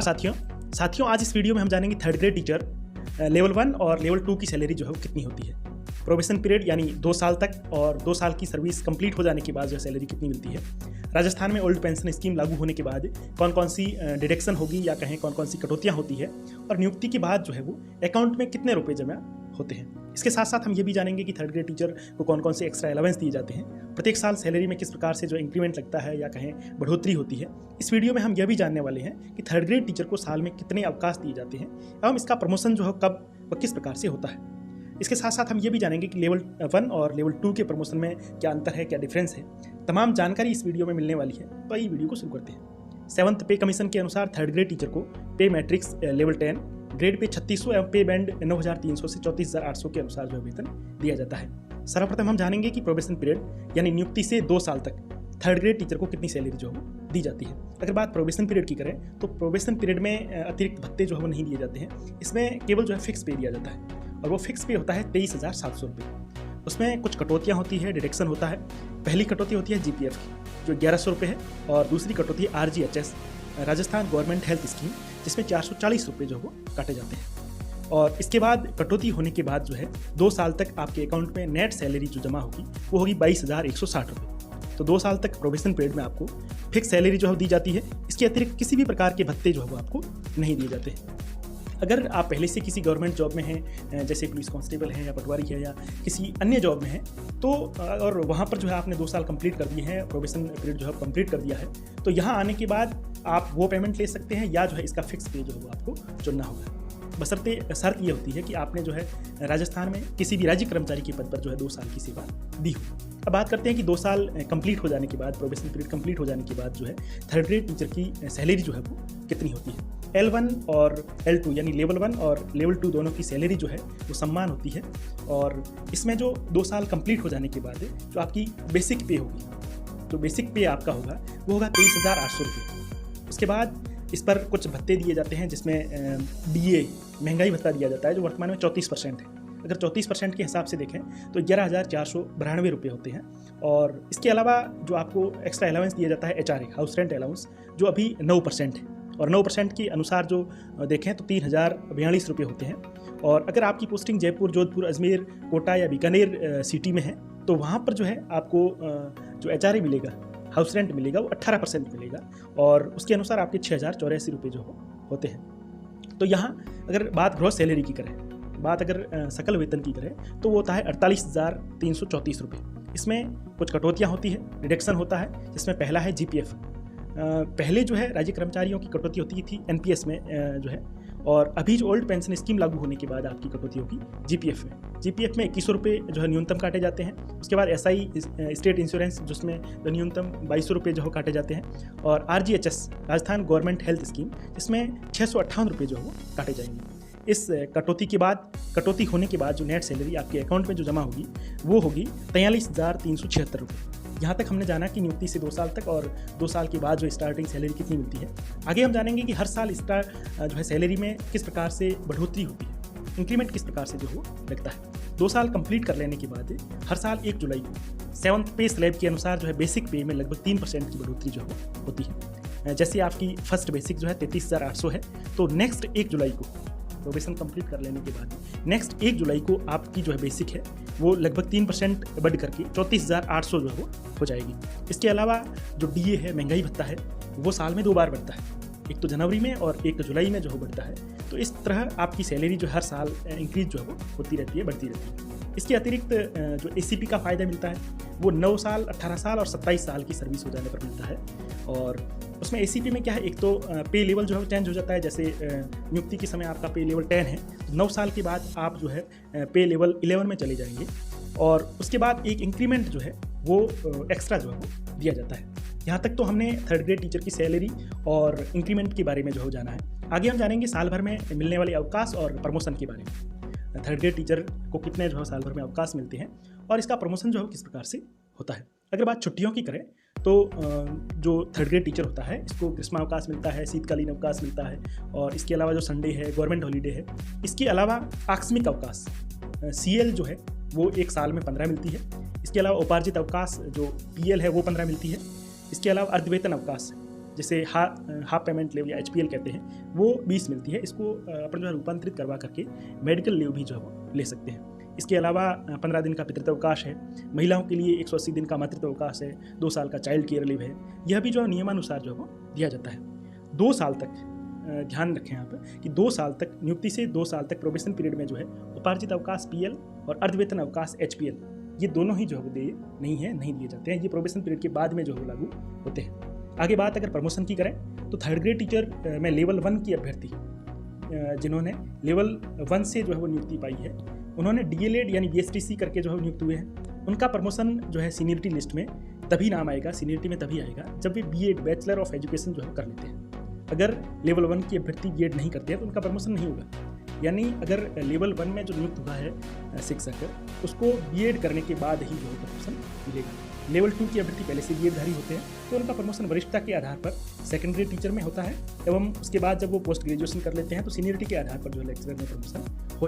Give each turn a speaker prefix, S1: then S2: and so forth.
S1: साथियों आज इस वीडियो में हम जानेंगे थर्ड ग्रेड टीचर लेवल 1 और लेवल 2 की सैलरी जो है वो कितनी होती है। प्रोबेशन पीरियड यानी 2 साल तक और 2 साल की सर्विस कंप्लीट हो जाने के बाद जो सैलरी कितनी मिलती है। राजस्थान में ओल्ड पेंशन स्कीम लागू होने के बाद कौन कौन सी डिडक्शन होगी या कहें कौन कौन सी कटौतियाँ होती है और नियुक्ति के बाद जो है वो अकाउंट में कितने रुपये जमा होते हैं। इसके साथ साथ हम ये भी जानेंगे कि थर्ड ग्रेड टीचर को कौन कौन से एक्स्ट्रा अलावेंस दिए जाते हैं, प्रत्येक साल सैलरी में किस प्रकार से जो इंक्रीमेंट लगता है या कहें बढ़ोतरी होती है। इस वीडियो में हम यह भी जानने वाले हैं कि थर्ड ग्रेड टीचर को साल में कितने अवकाश दिए जाते हैं एवं इसका प्रमोशन जो है कब व किस प्रकार से होता है। इसके साथ साथ हम ये भी जानेंगे कि लेवल 1 और लेवल 2 के प्रमोशन में क्या अंतर है, क्या डिफरेंस है। तमाम जानकारी इस वीडियो में मिलने वाली है, तो ये वीडियो को शुरू करते हैं। 7th पे कमीशन के अनुसार थर्ड ग्रेड टीचर को पे मैट्रिक्स लेवल 10 ग्रेड पे 3600 एवं पे बैंड 9300 से 34800 के अनुसार जो वेतन दिया जाता है। सर्वप्रथम हम जानेंगे कि प्रोबेशन पीरियड यानी नियुक्ति से 2 साल तक थर्ड ग्रेड टीचर को कितनी सैलरी जो है दी जाती है। अगर बात प्रोबेशन पीरियड की करें तो प्रोबेशन पीरियड में अतिरिक्त भत्ते जो है वो नहीं दिए जाते हैं। इसमें केवल जो है फिक्स पे दिया जाता है और वो फिक्स पे होता है 23,700 रुपये। उसमें कुछ कटौतियाँ होती है, डिडक्शन होता है। पहली कटौती होती है GPF की जो 1100 रुपये है और दूसरी कटौती है RGHS Rajasthan government health scheme जिसमें 440 रुपये जो वो काटे जाते हैं। और इसके बाद कटौती होने के बाद जो है 2 साल तक आपके अकाउंट में नेट सैलरी जो जमा होगी वो होगी 22,160 रुपये। तो 2 साल तक प्रोबेशन पीरियड में आपको फिक्स सैलरी जो है दी जाती है। इसके अतिरिक्त किसी भी प्रकार के भत्ते जो है वो आपको नहीं दिए जाते हैं। अगर आप पहले से किसी गवर्नमेंट जॉब में हैं, जैसे पुलिस कांस्टेबल हैं या पटवारी है या किसी अन्य जॉब में हैं, तो और वहाँ पर जो है आपने 2 साल कंप्लीट कर दिए हैं, प्रोबेशन पीरियड जो है कंप्लीट कर दिया है, तो यहाँ आने के बाद आप वो पेमेंट ले सकते हैं या जो है इसका फिक्स पे जो है वो आपको चुनना होगा। बशर्ते शर्त ये होती है कि आपने जो है राजस्थान में किसी भी राज्य कर्मचारी के पद पर जो है 2 साल की सेवा दी हो। अब बात करते हैं कि 2 साल कंप्लीट हो जाने के बाद, प्रोबेशन पीरियड कंप्लीट हो जाने के बाद जो है थर्ड ग्रेड टीचर की सैलरी जो है वो कितनी होती है। L1 और L2 यानी लेवल 1 और लेवल 2 दोनों की सैलरी जो है वो समान होती है और इसमें जो 2 साल कंप्लीट हो जाने के बाद जो आपकी बेसिक पे होगी, तो बेसिक पे आपका होगा वो होगा 23,800 रुपये। उसके बाद इस पर कुछ भत्ते दिए जाते हैं जिसमें DA महंगाई भत्ता दिया जाता है जो वर्तमान में 34% है। अगर 34% के हिसाब से देखें तो 11,492 रुपये होते हैं। और इसके अलावा जो आपको एक्स्ट्रा अलाउंस दिया जाता है HRA हाउस रेंट अलाउंस जो अभी 9% है और 9% के अनुसार जो देखें तो 3,042 रुपये होते हैं। और अगर आपकी पोस्टिंग जयपुर, जोधपुर, अजमेर, कोटा या बीकानेर सिटी में है तो वहाँ पर जो है आपको जो HRA मिलेगा, हाउस रेंट मिलेगा, वो 18% मिलेगा और उसके अनुसार आपके 6,084 रुपये जो होते हैं। तो यहाँ अगर बात ग्रॉस सैलरी की करें, बात अगर सकल वेतन की करें तो वो होता है 48,334 रुपये। इसमें कुछ कटौतियाँ होती है, डिडक्शन होता है, जिसमें पहला है GPF। पहले जो है राज्य कर्मचारियों की कटौती होती थी NPS में जो है, और अभी जो ओल्ड पेंशन स्कीम लागू होने के बाद आपकी कटौती होगी GPF में। GPF में 2100 रुपये जो है न्यूनतम काटे जाते हैं। उसके बाद SI स्टेट इंश्योरेंस जिसमें न्यूनतम 2200 रुपये जो है काटे जाते हैं और RGHS Rajasthan government health scheme जिसमें 658 रुपये जो है वो काटे जाएंगे। इस कटौती के बाद, कटौती होने के बाद जो नेट सैलरी आपके अकाउंट में जो जमा होगी वो होगी 43,376 रुपये। यहाँ तक हमने जाना कि नियुक्ति से 2 साल तक और 2 साल के बाद जो स्टार्टिंग सैलरी कितनी मिलती है। आगे हम जानेंगे कि हर साल जो है सैलरी में किस प्रकार से बढ़ोतरी होती है, इंक्रीमेंट किस प्रकार से जो हो लगता है। 2 साल कंप्लीट कर लेने के बाद हर साल 1 जुलाई को 7th पे स्लैब के अनुसार जो है बेसिक पे में लगभग 3% की बढ़ोतरी जो होती है। जैसे आपकी फर्स्ट बेसिक जो है 33,800 है तो नेक्स्ट 1 जुलाई को प्रोबेशन कंप्लीट कर लेने के बाद नेक्स्ट 1 जुलाई को आपकी जो है बेसिक है वो लगभग 3% बढ़ करके 34,800 जो है वो हो जाएगी। इसके अलावा जो DA है महंगाई भत्ता है वो साल में 2 बार बढ़ता है, एक तो जनवरी में और 1 जुलाई में जो है बढ़ता है। तो इस तरह आपकी सैलरी जो हर साल इंक्रीज जो है वो होती रहती है, बढ़ती रहती है। इसके अतिरिक्त जो ACP का फ़ायदा मिलता है वो 9 साल, 18 साल और 27 साल की सर्विस हो जाने पर मिलता है। और उसमें ACP में क्या है, एक तो पे लेवल जो है चेंज हो जाता है। जैसे नियुक्ति के समय आपका पे लेवल 10 है, 9 साल के बाद आप जो है पे लेवल 11 में चले जाएंगे और उसके बाद एक इंक्रीमेंट जो है वो एक्स्ट्रा जो है वो दिया जाता है। यहाँ तक तो हमने थर्ड ग्रेड टीचर की सैलरी और इंक्रीमेंट के बारे में जो है जाना है। आगे हम जानेंगे साल भर में मिलने वाले अवकाश और प्रमोशन के बारे में। थर्ड ग्रेड टीचर को कितने जो है साल भर में अवकाश मिलते हैं और इसका प्रमोशन जो है किस प्रकार से होता है। अगर बात छुट्टियों की करें तो जो थर्ड ग्रेड टीचर होता है इसको ग्रीष्मा अवकाश मिलता है, शीतकालीन अवकाश मिलता है और इसके अलावा जो संडे है, गवर्नमेंट हॉलीडे है। इसके अलावा आकस्मिक अवकाश CL जो है वो 1 साल में 15 मिलती है। इसके अलावा उपार्जित अवकाश जो PL है वो 15 मिलती है। इसके अलावा अर्धवेतन अवकाश जिसे हाफ पेमेंट लीव या HPL कहते हैं, वो 20 मिलती है। इसको अपन जो है रूपांतरित करवा करके मेडिकल लीव भी जो है वो ले सकते हैं। इसके अलावा 15 दिन का पितृत्व अवकाश है, महिलाओं के लिए 180 दिन का मातृत्व अवकाश है, 2 साल का चाइल्ड केयर लीव है। यह भी जो है नियमानुसार जो है वो दिया जाता है। 2 साल तक ध्यान रखें यहाँ पर कि 2 साल तक, नियुक्ति से 2 साल तक प्रोबेशन पीरियड में जो है उपार्जित अवकाश PL और अर्धवेतन अवकाश HPL, ये दोनों ही जो है वो नहीं दिए जाते हैं। ये प्रोबेशन पीरियड के बाद में जो है वो लागू होते हैं। आगे बात अगर प्रमोशन की करें तो 3rd ग्रेड टीचर में लेवल 1 की अभ्यर्थी जिन्होंने लेवल 1 से जो है वो नियुक्ति पाई है, उन्होंने DLED यानी BSTC करके जो है नियुक्त हुए हैं। उनका प्रमोशन जो है सीनियरिटी लिस्ट में तभी नाम आएगा, सीनियरिटी में तभी आएगा जब वे B.Ed बैचलर ऑफ एजुकेशन जो है कर लेते हैं। अगर लेवल 1 की अभ्यर्थी B.Ed नहीं करते हैं तो उनका प्रमोशन नहीं होगा। यानी अगर लेवल 1 में जो नियुक्त हुआ है शिक्षक, उसको B.Ed करने के बाद ही जो है प्रमोशन मिलेगा। लेवल 2 की अभ्यर्थी पहले से B.Ed धारी होते हैं तो उनका प्रमोशन वरिष्ठता के आधार पर 2nd ग्रेड टीचर में होता है, एवं उसके बाद जब वो पोस्ट ग्रेजुएशन कर लेते हैं तो सीनियरिटी के आधार पर जो है लेक्चरर में प्रमोशन हो